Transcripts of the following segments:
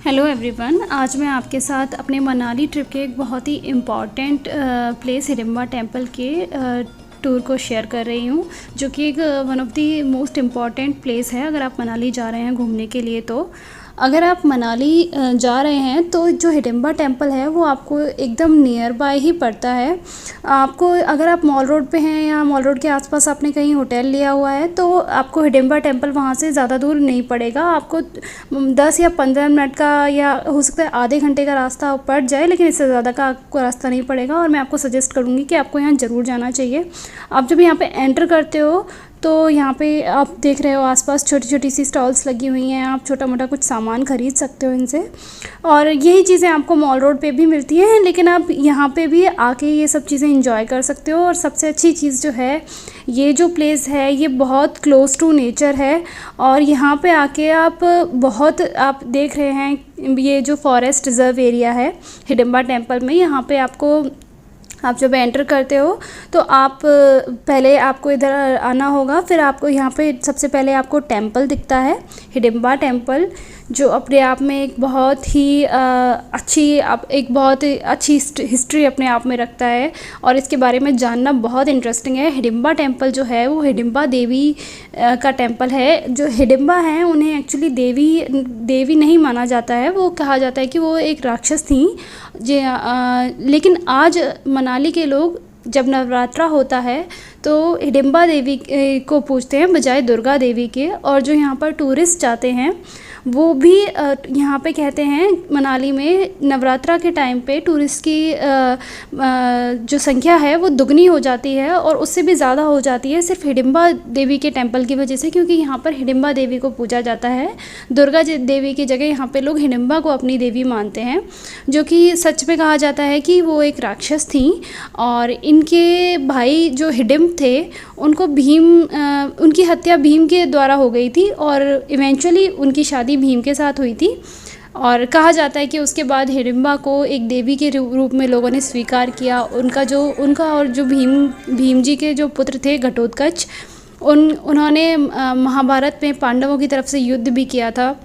Hello everyone, आज मैं आपके साथ अपने मनाली ट्रिप के एक बहुत ही इम्पॉर्टेंट प्लेस हिडिंबा टेम्पल के टूर को शेयर कर रही हूँ, जो कि एक one of the most important place है अगर आप मनाली जा रहे हैं घूमने के लिए। तो अगर आप मनाली जा रहे हैं तो जो हिडिंबा टेम्पल है वो आपको एकदम नियर बाय ही पड़ता है। आपको अगर आप मॉल रोड पे हैं या मॉल रोड के आसपास आपने कहीं होटल लिया हुआ है तो आपको हिडिंबा टेम्पल वहाँ से ज़्यादा दूर नहीं पड़ेगा। आपको 10 या 15 मिनट का या हो सकता है आधे घंटे का रास्ता पड़ जाए, लेकिन इससे ज़्यादा का आपको रास्ता नहीं पड़ेगा। और मैं आपको सजेस्ट करूँगी कि आपको यहाँ ज़रूर जाना चाहिए। आप जब यहाँ पे एंटर करते हो तो यहाँ पे आप देख रहे हो आसपास छोटी छोटी सी स्टॉल्स लगी हुई हैं। आप छोटा मोटा कुछ सामान खरीद सकते हो इनसे, और यही चीज़ें आपको मॉल रोड पे भी मिलती हैं, लेकिन आप यहाँ पे भी आके ये सब चीज़ें एंजॉय कर सकते हो। और सबसे अच्छी चीज़ जो है, ये जो प्लेस है ये बहुत क्लोज टू नेचर है। और यहाँ पे आके आप देख रहे हैं ये जो फॉरेस्ट रिजर्व एरिया है हिडिंबा टेम्पल में। यहाँ पे आप जब एंटर करते हो तो आप पहले आपको इधर आना होगा, फिर आपको यहाँ पे सबसे पहले आपको टेम्पल दिखता है हिडिंबा टेम्पल, जो अपने आप में एक बहुत ही अच्छी हिस्ट्री अपने आप में रखता है। और इसके बारे में जानना बहुत इंटरेस्टिंग है। हिडिंबा टेम्पल जो है वो हिडिंबा देवी का टेम्पल है। जो हिडिंबा हैं उन्हें एक्चुअली देवी नहीं माना जाता है। वो कहा जाता है कि वो एक राक्षस थी। लेकिन आज मनाली के लोग जब नवरात्रा होता है तो हिडिंबा देवी को पूजते हैं बजाय दुर्गा देवी के। और जो यहाँ पर टूरिस्ट जाते हैं वो भी यहाँ पे कहते हैं मनाली में नवरात्रा के टाइम पे टूरिस्ट की जो संख्या है वो दुगनी हो जाती है और उससे भी ज़्यादा हो जाती है, सिर्फ हिडिंबा देवी के टेम्पल की वजह से। क्योंकि यहाँ पर हिडिंबा देवी को पूजा जाता है। दुर्गा देवी की जगह यहाँ पे लोग हिडिंबा को अपनी देवी मानते हैं, जो कि सच में कहा जाता है कि वो एक राक्षस थी। और इनके भाई जो हिडिंब थे उनको उनकी हत्या भीम के द्वारा हो गई थी, और इवेंचुअली उनकी शादी भीम के साथ हुई थी। और कहा जाता है कि उसके बाद हिडिंबा को एक देवी के रूप में लोगों ने स्वीकार किया। उनका और जो भीम जी के जो पुत्र थे घटोत्कच, उन्होंने महाभारत में पांडवों की तरफ से युद्ध भी किया था।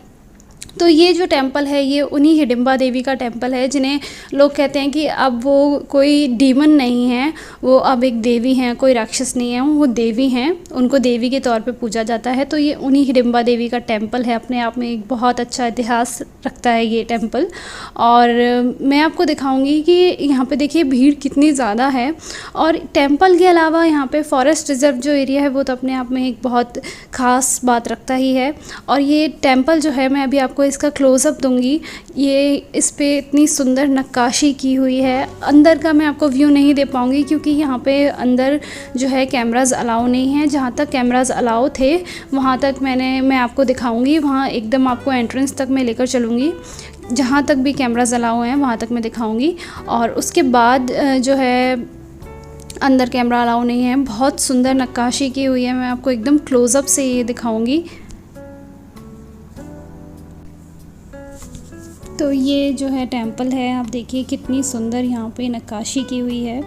तो ये जो टेम्पल है ये उन्हीं हिडिंबा देवी का टेम्पल है, जिन्हें लोग कहते हैं कि अब वो कोई डीमन नहीं है, वो अब एक देवी हैं, कोई राक्षस नहीं है, वो देवी हैं। उनको देवी के तौर पे पूजा जाता है। तो ये उन्हीं हिडिंबा देवी का टेम्पल है। अपने आप में एक बहुत अच्छा इतिहास रखता है ये टेम्पल। और मैं आपको दिखाऊंगी कि यहाँ पे देखिए भीड़ कितनी ज़्यादा है। और टेम्पल के अलावा यहाँ पे फॉरेस्ट रिजर्व जो एरिया है वो तो अपने आप में एक बहुत ख़ास बात रखता ही है। और ये टेम्पल जो है, मैं अभी आपको इसका क्लोज़अप दूंगी। ये इस पे इतनी सुंदर नक्काशी की हुई है। अंदर का मैं आपको व्यू नहीं दे पाऊंगी क्योंकि यहाँ पे अंदर जो है कैमराज़ अलाउ नहीं है। जहाँ तक कैमराज़ अलाउ थे वहाँ तक मैं आपको दिखाऊंगी। वहाँ एकदम आपको एंट्रेंस तक मैं लेकर चलूँगी। जहाँ तक भी कैमराज़ अलाउ हैं वहाँ तक मैं दिखाऊँगी। और उसके बाद जो है अंदर कैमरा अलाउ नहीं है। बहुत सुंदर नक्काशी की हुई है। मैं आपको एकदम क्लोज़अप से ये दिखाऊँगी। तो ये जो है टेम्पल है, आप देखिए कितनी सुंदर यहाँ पे नक्काशी की हुई है।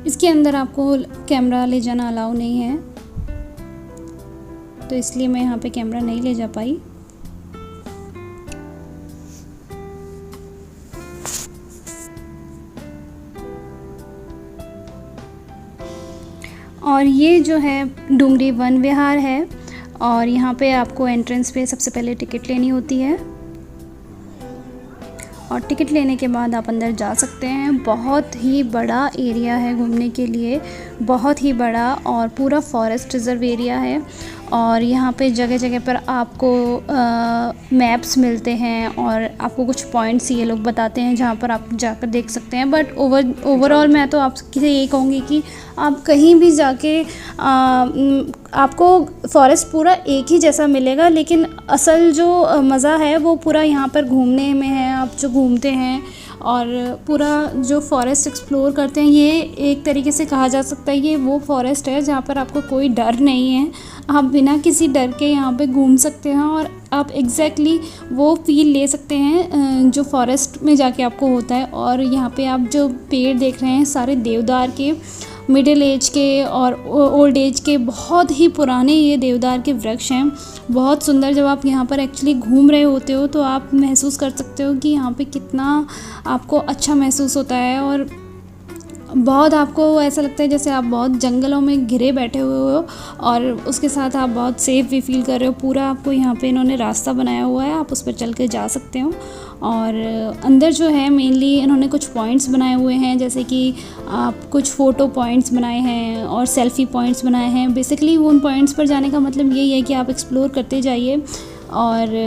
इसके अंदर आपको कैमरा ले जाना अलाउ नहीं है, तो इसलिए मैं यहाँ पे कैमरा नहीं ले जा पाई। और ये जो है डुंगरी वन विहार है। और यहाँ पे आपको एंट्रेंस पे सबसे पहले टिकट लेनी होती है, और टिकट लेने के बाद आप अंदर जा सकते हैं। बहुत ही बड़ा एरिया है घूमने के लिए, बहुत ही बड़ा, और पूरा फॉरेस्ट रिजर्व एरिया है। और यहाँ पे जगह जगह पर आपको मैप्स मिलते हैं और आपको कुछ पॉइंट्स ये लोग बताते हैं जहाँ पर आप जाकर देख सकते हैं। बट ओवरऑल मैं तो आपसे यही कहूँगी कि आप कहीं भी जाके आपको फॉरेस्ट पूरा एक ही जैसा मिलेगा, लेकिन असल जो मज़ा है वो पूरा यहाँ पर घूमने में है। आप जो घूमते हैं और पूरा जो फॉरेस्ट एक्सप्लोर करते हैं, ये एक तरीके से कहा जा सकता है ये वो फॉरेस्ट है जहाँ पर आपको कोई डर नहीं है। आप बिना किसी डर के यहाँ पे घूम सकते हैं और आप एग्जैक्टली वो फील ले सकते हैं जो फॉरेस्ट में जाके आपको होता है। और यहाँ पे आप जो पेड़ देख रहे हैं सारे देवदार के, मिडिल एज के और ओल्ड एज के, बहुत ही पुराने ये देवदार के वृक्ष हैं। बहुत सुंदर। जब आप यहाँ पर एक्चुअली घूम रहे होते हो तो आप महसूस कर सकते हो कि यहाँ पे कितना आपको अच्छा महसूस होता है और बहुत आपको ऐसा लगता है जैसे आप बहुत जंगलों में घिरे बैठे हुए हो और उसके साथ आप बहुत सेफ़ भी फील कर रहे हो। पूरा आपको यहाँ पे इन्होंने रास्ता बनाया हुआ है, आप उस पर चल के जा सकते हो। और अंदर जो है मेनली इन्होंने कुछ पॉइंट्स बनाए हुए हैं, जैसे कि आप कुछ फ़ोटो पॉइंट्स बनाए हैं और सेल्फ़ी पॉइंट्स बनाए हैं। बेसिकली उन पॉइंट्स पर जाने का मतलब यही है कि आप एक्सप्लोर करते जाइए और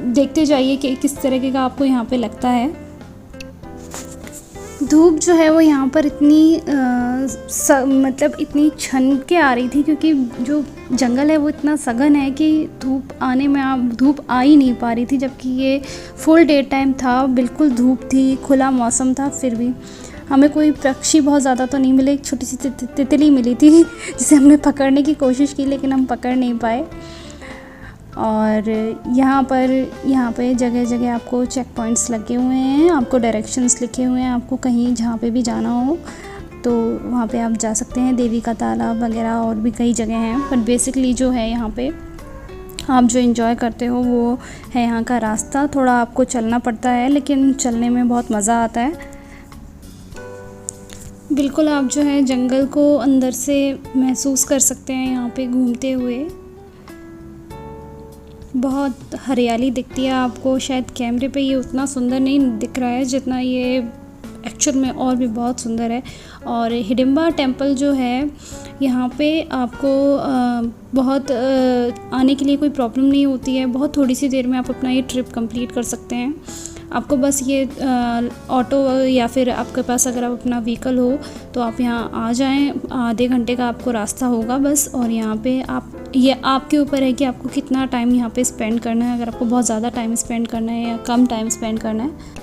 देखते जाइए कि किस तरीके का आपको यहाँ पे लगता है। धूप जो है वो यहाँ पर इतनी मतलब इतनी छन के आ रही थी, क्योंकि जो जंगल है वो इतना सघन है कि धूप आने में धूप आ ही नहीं पा रही थी। जबकि ये फुल डे टाइम था, बिल्कुल धूप थी, खुला मौसम था। फिर भी हमें कोई पक्षी बहुत ज़्यादा तो नहीं मिले। एक छोटी सी तितली मिली थी जिसे हमने पकड़ने की कोशिश की, लेकिन हम पकड़ नहीं पाए। और यहाँ पे जगह जगह आपको चेक पॉइंट्स लगे हुए हैं, आपको डायरेक्शंस लिखे हुए हैं। आपको कहीं जहाँ पे भी जाना हो तो वहाँ पे आप जा सकते हैं। देवी का तालाब वगैरह और भी कई जगह हैं, बट बेसिकली जो है यहाँ पे आप जो एंजॉय करते हो वो है यहाँ का रास्ता। थोड़ा आपको चलना पड़ता है, लेकिन चलने में बहुत मज़ा आता है। बिल्कुल आप जो है जंगल को अंदर से महसूस कर सकते हैं यहाँ पे घूमते हुए। बहुत हरियाली दिखती है आपको। शायद कैमरे पे ये उतना सुंदर नहीं दिख रहा है जितना ये एक्चुअल में और भी बहुत सुंदर है। और हिडिंबा टेम्पल जो है यहाँ पे आपको बहुत आने के लिए कोई प्रॉब्लम नहीं होती है। बहुत थोड़ी सी देर में आप अपना ये ट्रिप कंप्लीट कर सकते हैं। आपको बस ये ऑटो या फिर आपके पास अगर आप अपना व्हीकल हो तो आप यहाँ आ जाएं। आधे घंटे का आपको रास्ता होगा बस। और यहाँ पे ये आपके ऊपर है कि आपको कितना टाइम यहाँ पे स्पेंड करना है। अगर आपको बहुत ज़्यादा टाइम स्पेंड करना है या कम टाइम स्पेंड करना है।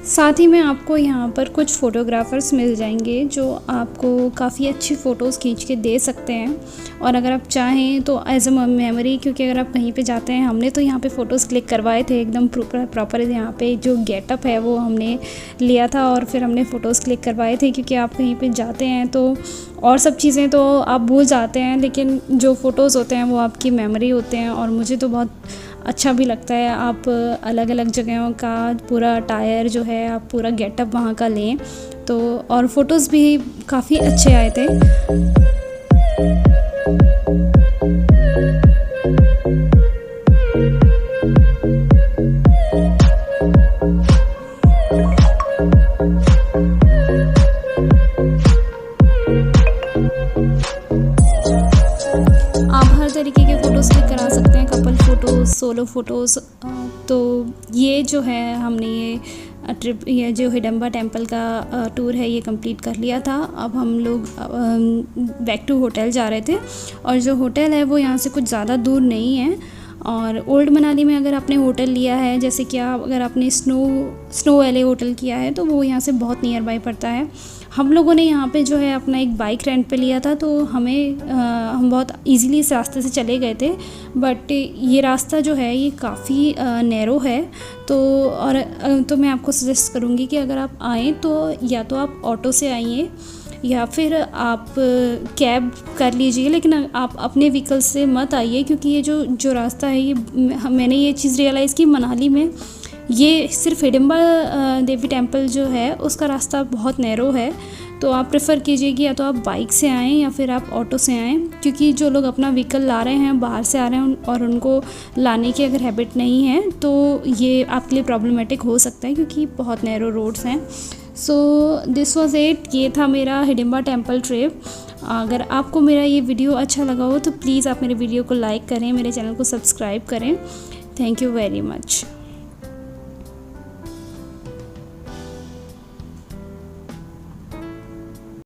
साथ ही में आपको यहाँ पर कुछ फ़ोटोग्राफ़र्स मिल जाएंगे जो आपको काफ़ी अच्छी फ़ोटोज़ खींच के दे सकते हैं। और अगर आप चाहें तो एज अ मेमोरी, क्योंकि अगर आप कहीं पे जाते हैं, हमने तो यहाँ पे फ़ोटोज़ क्लिक करवाए थे एकदम प्रॉपर। यहाँ पे जो गेटअप है वो हमने लिया था और फिर हमने फ़ोटोज़ क्लिक करवाए थे। क्योंकि आप कहीं पे जाते हैं तो और सब चीज़ें तो आप भूल जाते हैं, लेकिन जो फ़ोटोज़ होते हैं वो आपकी मेमोरी होते हैं। और मुझे तो बहुत अच्छा भी लगता है आप अलग अलग जगहों का पूरा अटायर जो है, आप पूरा गेटअप वहाँ का लें तो। और फ़ोटोज़ भी काफ़ी अच्छे आए थे। आप हर तरीके के फ़ोटोज़ क्लिक करा सकते हैं, कपल फ़ोटोज़, सोलो फ़ोटोज़। तो ये जो है हमने ये ट्रिप, ये जो हिडिंबा टेम्पल का टूर है ये कंप्लीट कर लिया था। अब हम लोग बैक टू होटल जा रहे थे। और जो होटल है वो यहाँ से कुछ ज़्यादा दूर नहीं है। और ओल्ड मनाली में अगर आपने होटल लिया है, जैसे कि अगर आपने स्नो वैली होटल किया है, तो वो यहाँ से बहुत नियर बाई पड़ता है। हम लोगों ने यहाँ पे जो है अपना एक बाइक रेंट पे लिया था, तो हम बहुत इजीली इस रास्ते से चले गए थे। बट ये रास्ता जो है ये काफ़ी नैरो है। तो मैं आपको सजेस्ट करूँगी कि अगर आप आएँ तो या तो आप ऑटो से आइए या फिर आप कैब कर लीजिए, लेकिन आप अपने व्हीकल से मत आइए। क्योंकि ये जो रास्ता है ये मैंने ये चीज़ रियलाइज़ की मनाली में, ये सिर्फ हिडिंबा देवी टेम्पल जो है उसका रास्ता बहुत नैरो है। तो आप प्रेफर कीजिए कि या तो आप बाइक से आएँ या फिर आप ऑटो से आएँ। क्योंकि जो लोग अपना व्हीकल ला रहे हैं, बाहर से आ रहे हैं और उनको लाने की अगर हैबिट नहीं है तो ये आपके लिए प्रॉब्लमेटिक हो सकता है, क्योंकि बहुत नैरो रोड्स हैं। So this was it. ये था मेरा हिडिंबा टेम्पल ट्रिप। अगर आपको मेरा ये वीडियो अच्छा लगा हो तो प्लीज़ आप मेरे वीडियो को लाइक करें, मेरे चैनल को सब्सक्राइब करें। Thank you very much.